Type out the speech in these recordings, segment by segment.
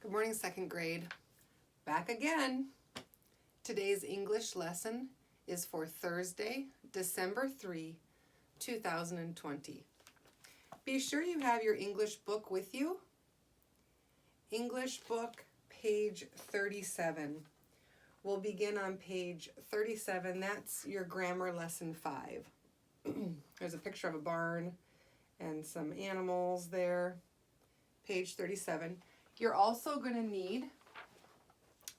Good morning, second grade. Back again. Today's English lesson is for Thursday, December 3, 2020. Be sure you have your English book with you. English book, page 37. We'll begin on page 37. That's your grammar lesson 5. There's a picture of a barn and some animals there. Page 37. You're also going to need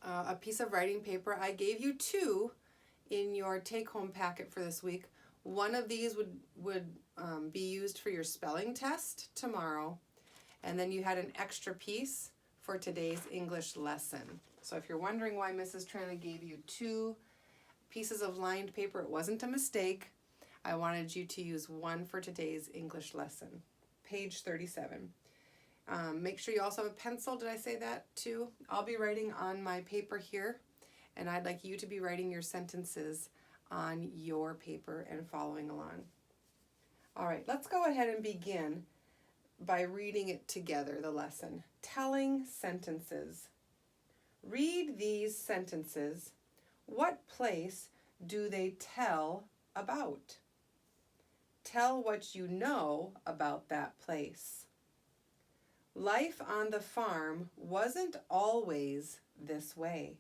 a piece of writing paper. I gave you 2 in your take-home packet for this week. One of these would be used for your spelling test tomorrow, and then you had an extra piece for today's English lesson. So if you're wondering why Mrs. Trina gave you 2 pieces of lined paper, it wasn't a mistake. I wanted you to use one for today's English lesson. Page 37. Make sure you also have a pencil. Did I say that too? I'll be writing on my paper here, and I'd like you to be writing your sentences on your paper and following along. All right, let's go ahead and begin by reading it together, the lesson. Telling sentences. Read these sentences. What place do they tell about? Tell what you know about that place. Life on the farm wasn't always this way.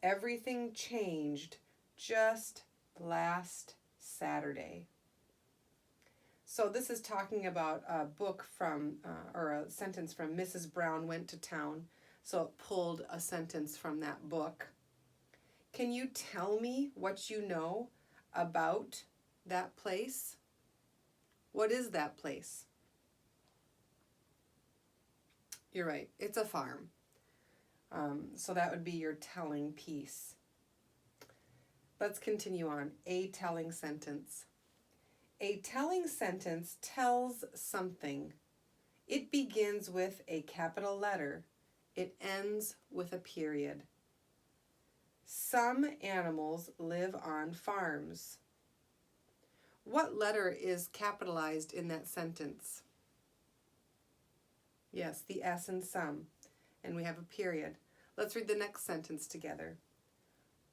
Everything changed just last Saturday. So this is talking about a book from, or a sentence from Mrs. Brown Went to Town. So it pulled a sentence from that book. Can you tell me what you know about that place? What is that place? You're right, it's a farm. So that would be your telling piece. Let's continue on. A telling sentence. A telling sentence tells something. It begins with a capital letter. It ends with a period. Some animals live on farms. What letter is capitalized in that sentence? Yes, the S in some. And we have a period. Let's read the next sentence together.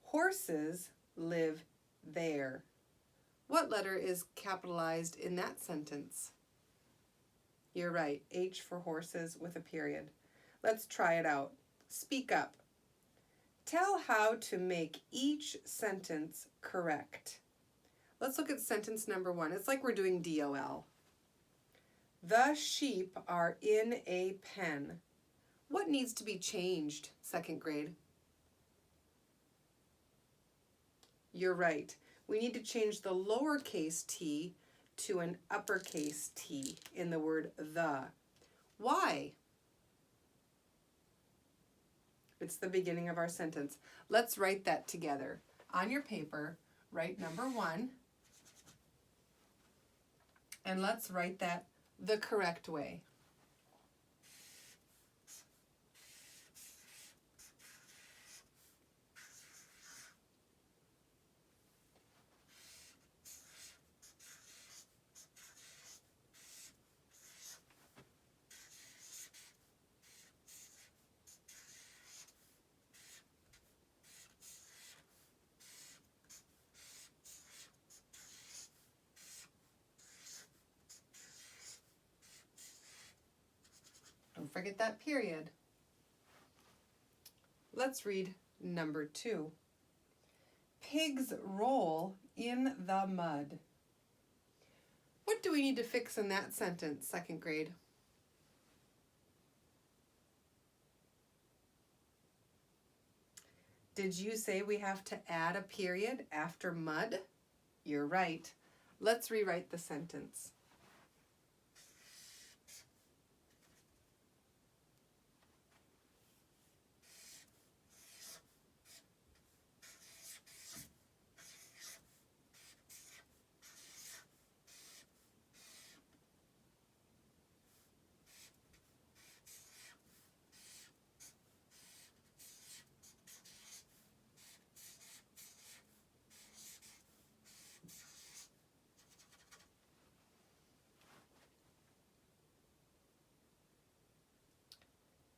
Horses live there. What letter is capitalized in that sentence? You're right, H for horses with a period. Let's try it out. Speak up. Tell how to make each sentence correct. Let's look at sentence number 1. It's like we're doing DOL. The sheep are in a pen. What needs to be changed, second grade? You're right. We need to change the lowercase t to an uppercase T in the word the. Why? It's the beginning of our sentence. Let's write that together. On your paper, write number 1. And let's write that the correct way. Don't forget that period. Let's read number 2. Pigs roll in the mud. What do we need to fix in that sentence, second grade? Did you say we have to add a period after mud? You're right. Let's rewrite the sentence.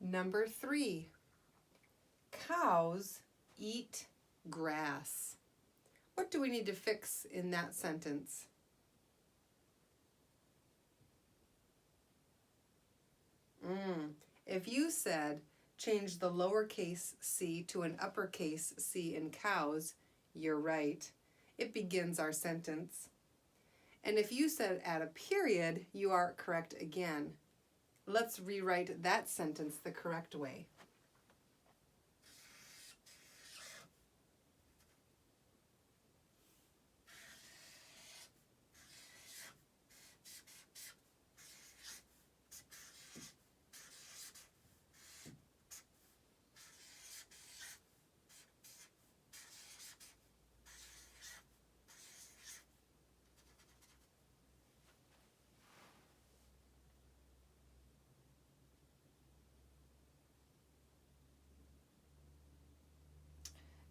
Number 3, cows eat grass. What do we need to fix in that sentence? If you said change the lowercase c to an uppercase c in cows, you're right. It begins our sentence. And if you said add a period, you are correct again. Let's rewrite that sentence the correct way.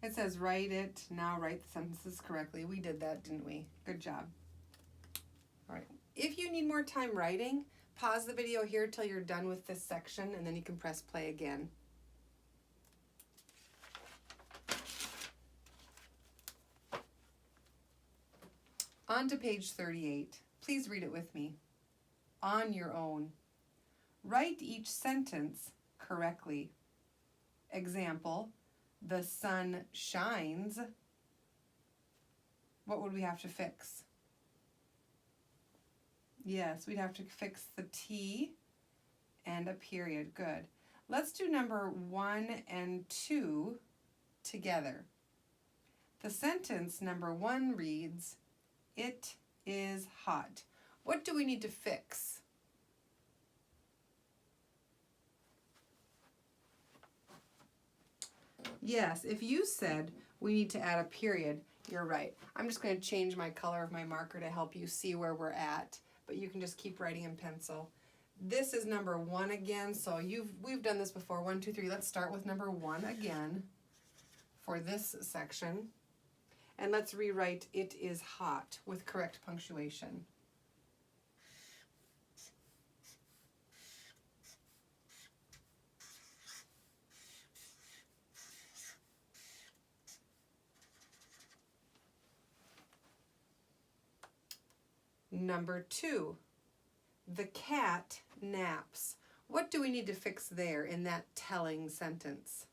It says write it, now write the sentences correctly. We did that, didn't we? Good job. All right. If you need more time writing, pause the video here till you're done with this section and then you can press play again. On to page 38. Please read it with me. On your own. Write each sentence correctly. Example, the sun shines. What would we have to fix? Yes, we'd have to fix the T and a period. Good. Let's do number 1 and 2 together. The sentence number 1 reads, it is hot. What do we need to fix? Yes, if you said we need to add a period, you're right. I'm just going to change my color of my marker to help you see where we're at, but you can just keep writing in pencil. This is number 1 again, so we've done this before. 1, 2, 3. Let's start with number 1 again for this section. And let's rewrite it is hot with correct punctuation. Number 2, the cat naps. What do we need to fix there in that telling sentence?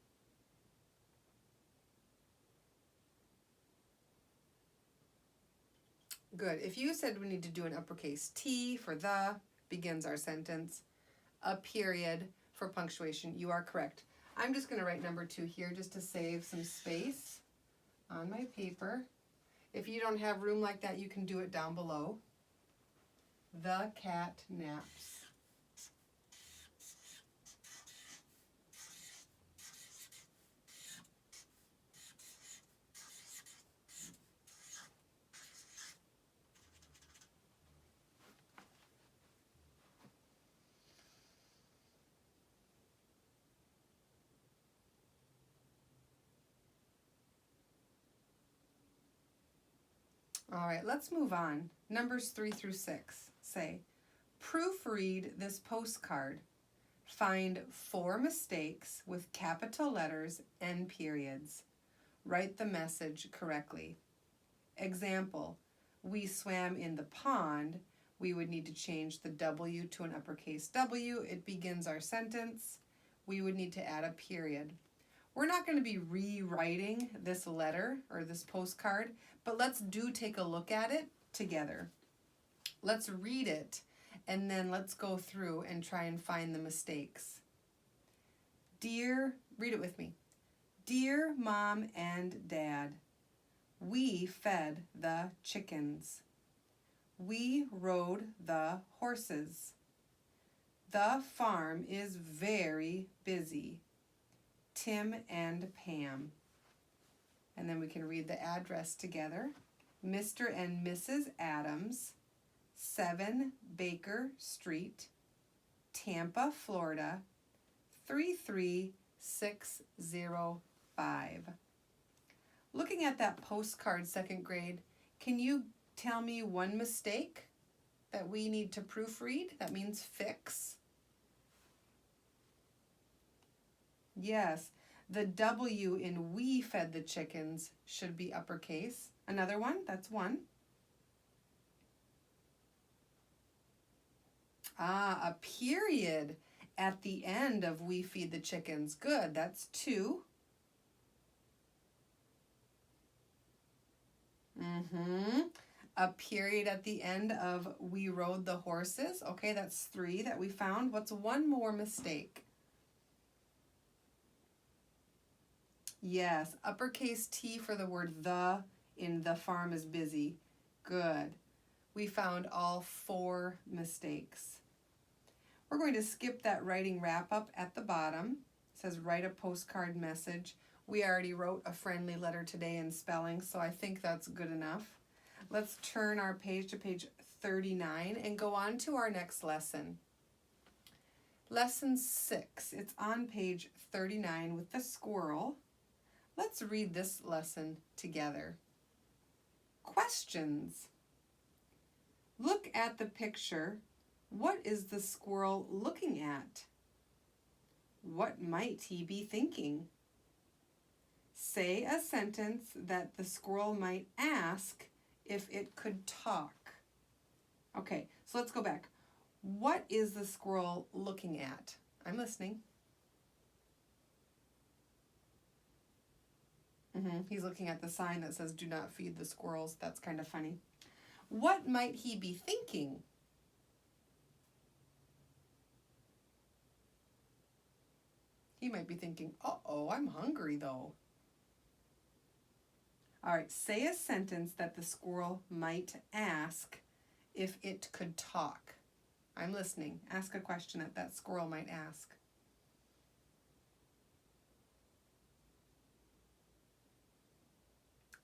Good. If you said we need to do an uppercase T for the, begins our sentence, a period for punctuation, you are correct. I'm just going to write number 2 here just to save some space on my paper. If you don't have room like that, you can do it down below. The cat naps. All right, let's move on. Numbers 3 through 6 say, proofread this postcard. Find 4 mistakes with capital letters and periods. Write the message correctly. Example, we swam in the pond. We would need to change the W to an uppercase W. It begins our sentence. We would need to add a period. We're not going to be rewriting this letter or this postcard, but let's take a look at it together. Let's read it, and then let's go through and try and find the mistakes. Read it with me. Dear Mom and Dad, we fed the chickens. We rode the horses. The farm is very busy. Tim and Pam. And then we can read the address together. Mr. and Mrs. Adams, 7 Baker Street, Tampa, Florida, 33605. Looking at that postcard, 2nd grade, can you tell me one mistake that we need to proofread? That means fix. Yes. The W in we fed the chickens should be uppercase. Another one, that's one. Ah, a period at the end of we feed the chickens. Good, that's two. A period at the end of we rode the horses. Okay, that's three that we found. What's one more mistake? Yes, uppercase T for the word the in the farm is busy. Good. We found all four mistakes. We're going to skip that writing wrap up at the bottom. It says write a postcard message. We already wrote a friendly letter today in spelling, so I think that's good enough. Let's turn our page to page 39 and go on to our next lesson. Lesson 6. It's on page 39 with the squirrel. Let's read this lesson together. Questions. Look at the picture. What is the squirrel looking at? What might he be thinking? Say a sentence that the squirrel might ask if it could talk. Okay, so let's go back. What is the squirrel looking at? I'm listening. He's looking at the sign that says do not feed the squirrels. That's kind of funny. What might he be thinking? He might be thinking, uh-oh, I'm hungry though. All right, say a sentence that the squirrel might ask if it could talk. I'm listening. Ask a question that squirrel might ask.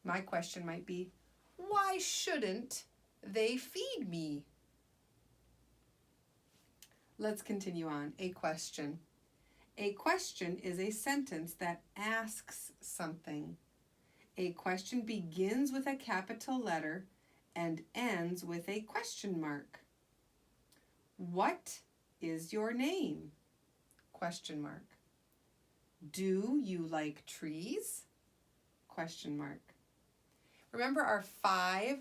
My question might be, why shouldn't they feed me? Let's continue on. A question. A question is a sentence that asks something. A question begins with a capital letter and ends with a question mark. What is your name? Question mark. Do you like trees? Question mark. Remember our 5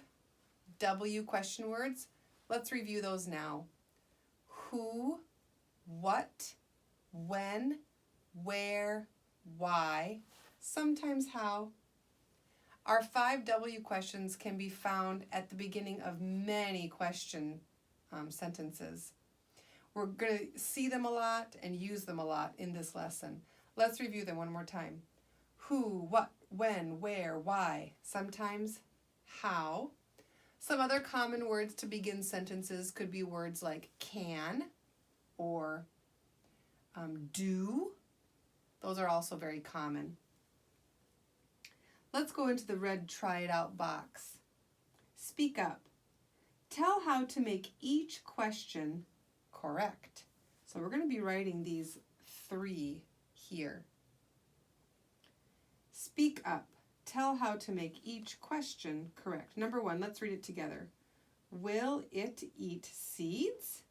W question words? Let's review those now. Who, what, when, where, why, sometimes how. Our 5 W questions can be found at the beginning of many question sentences. We're going to see them a lot and use them a lot in this lesson. Let's review them one more time. Who, what, when, where, why, sometimes how. Some other common words to begin sentences could be words like can or do. Those are also very common. Let's go into the red try it out box. Speak up. Tell how to make each question correct. So we're going to be writing these 3 here. Speak up. Tell how to make each question correct. Number 1, let's read it together. Will it eat seeds?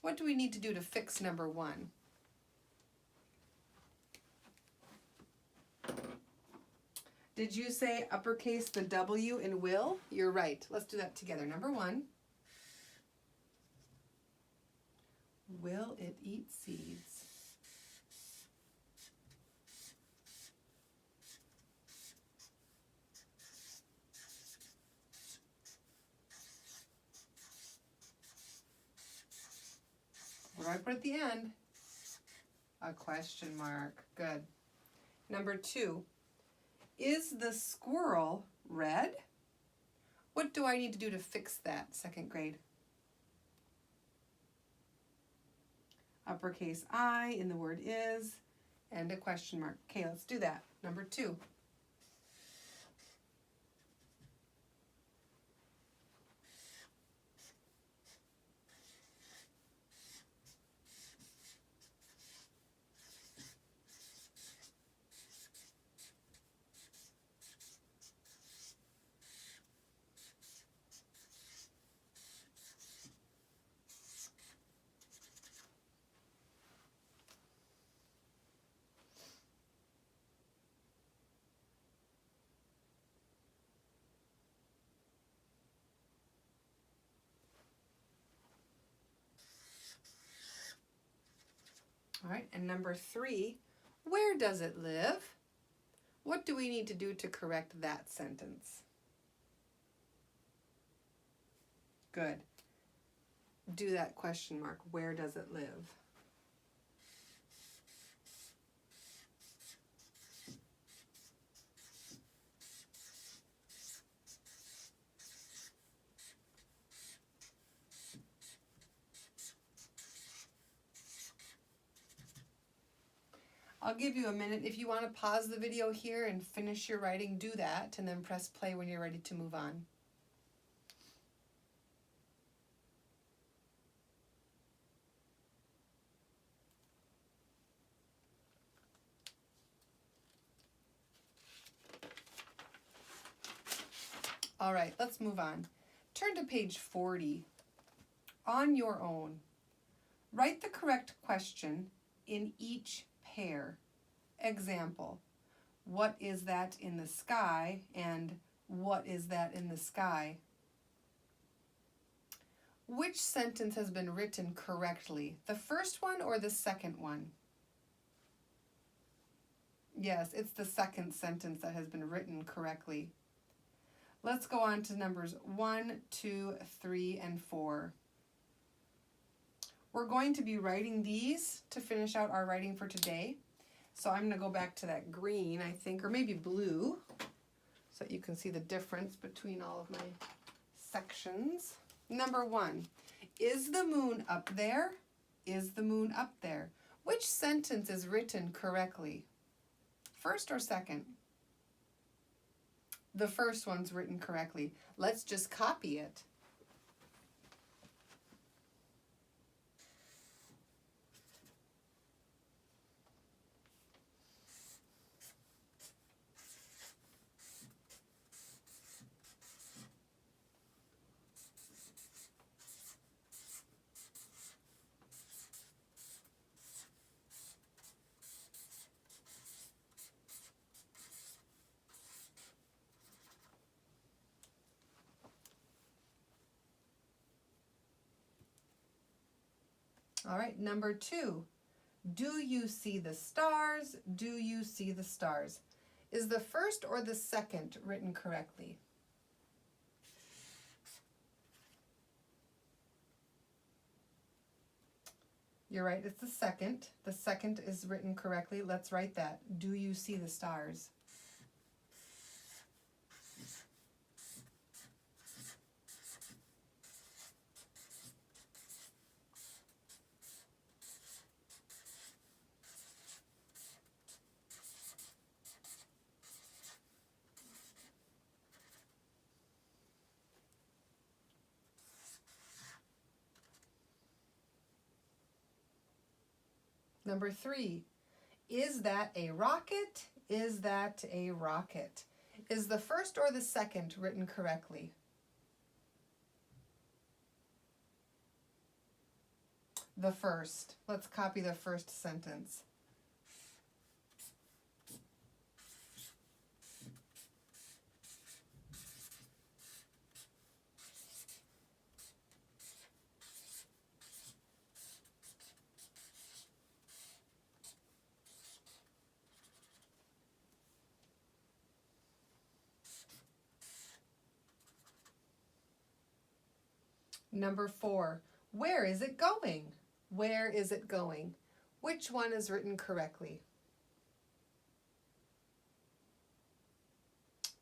What do we need to do to fix number 1? Did you say uppercase the W in will? You're right. Let's do that together. Number 1. Will it eat seeds? What do I put at the end? A question mark. Good. Number 2. Is the squirrel red? What do I need to do to fix that, 2nd grade? Uppercase I in the word is and a question mark. Okay, let's do that. Number 2. All right, and number 3, where does it live? What do we need to do to correct that sentence? Good. Do that question mark. Where does it live? I'll give you a minute. If you want to pause the video here and finish your writing, do that, and then press play when you're ready to move on. All right, let's move on. Turn to page 40. On your own, write the correct question in each pair. Example, what is that in the sky? And what is that in the sky? Which sentence has been written correctly? The first one or the second one? Yes, it's the second sentence that has been written correctly. Let's go on to numbers 1, 2, 3, and 4. We're going to be writing these to finish out our writing for today. So I'm going to go back to that green, I think, or maybe blue, so that you can see the difference between all of my sections. Number 1, is the moon up there? Is the moon up there? Which sentence is written correctly? First or second? The first one's written correctly. Let's just copy it. All right, number 2. Do you see the stars? Do you see the stars? Is the first or the second written correctly? You're right, it's the second. The second is written correctly. Let's write that. Do you see the stars? Number 3, is that a rocket? Is that a rocket? Is the first or the second written correctly? The first. Let's copy the first sentence. Number 4, where is it going? Where is it going? Which one is written correctly?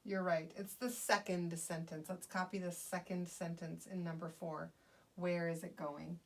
You're right, it's the second sentence. Let's copy the second sentence in number 4. Where is it going?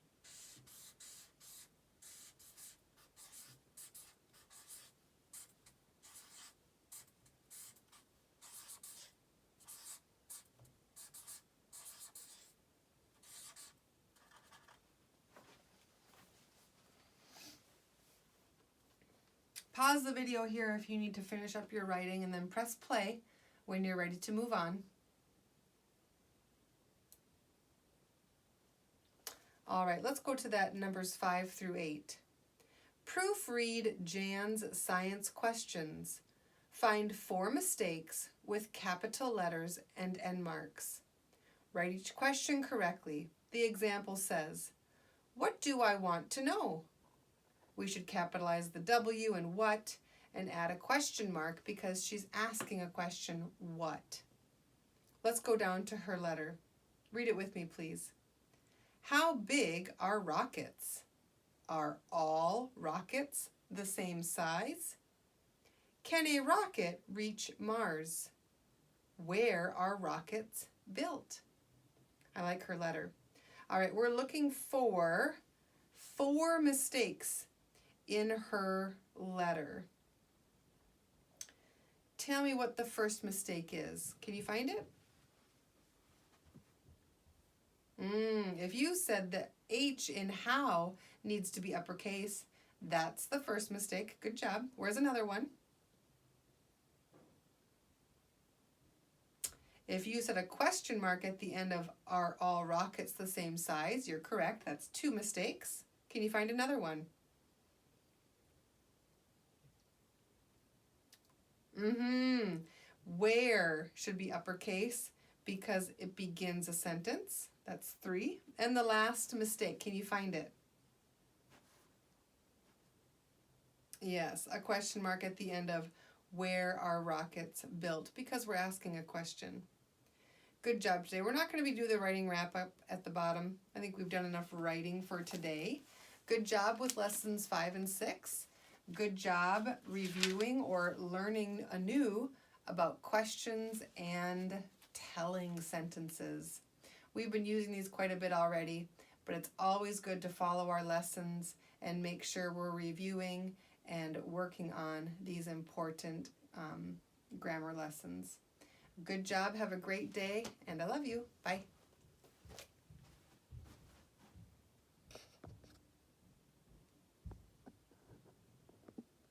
Pause the video here if you need to finish up your writing, and then press play when you're ready to move on. All right, let's go to that numbers 5 through 8. Proofread Jan's science questions. Find 4 mistakes with capital letters and end marks. Write each question correctly. The example says, what do I want to know? We should capitalize the W in what and add a question mark because she's asking a question, what? Let's go down to her letter. Read it with me, please. How big are rockets? Are all rockets the same size? Can a rocket reach Mars? Where are rockets built? I like her letter. All right, we're looking for 4 mistakes in her letter. Tell me what the first mistake is. Can you find it? If you said the H in how needs to be uppercase, that's the first mistake. Good job. Where's another one? If you said a question mark at the end of are all rockets the same size, you're correct. That's 2 mistakes. Can you find another one? Where should be uppercase because it begins a sentence. That's 3. And the last mistake, can you find it? Yes, a question mark at the end of where are rockets built because we're asking a question. Good job today. We're not going to be doing the writing wrap up at the bottom. I think we've done enough writing for today. Good job with lessons 5 and 6. Good job reviewing or learning anew about questions and telling sentences. We've been using these quite a bit already, but it's always good to follow our lessons and make sure we're reviewing and working on these important grammar lessons. Good job. Have a great day, and I love you. Bye.